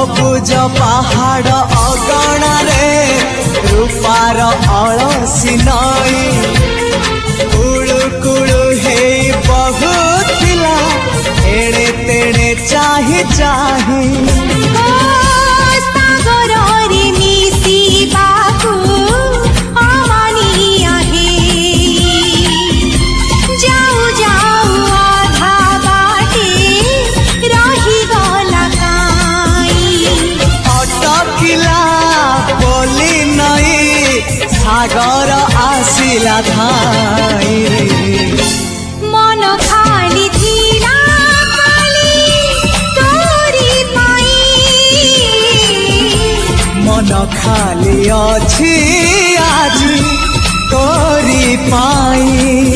सबुज पहाड़ अगणारे रूपार अलसी नई कुळु कुळु हे बहुथिला एड़े तेड़े चाही चाही सागर आसिला धाई मन खाली थिला खाली तोरी पाई मन खाली अछि आज तोरी पाई।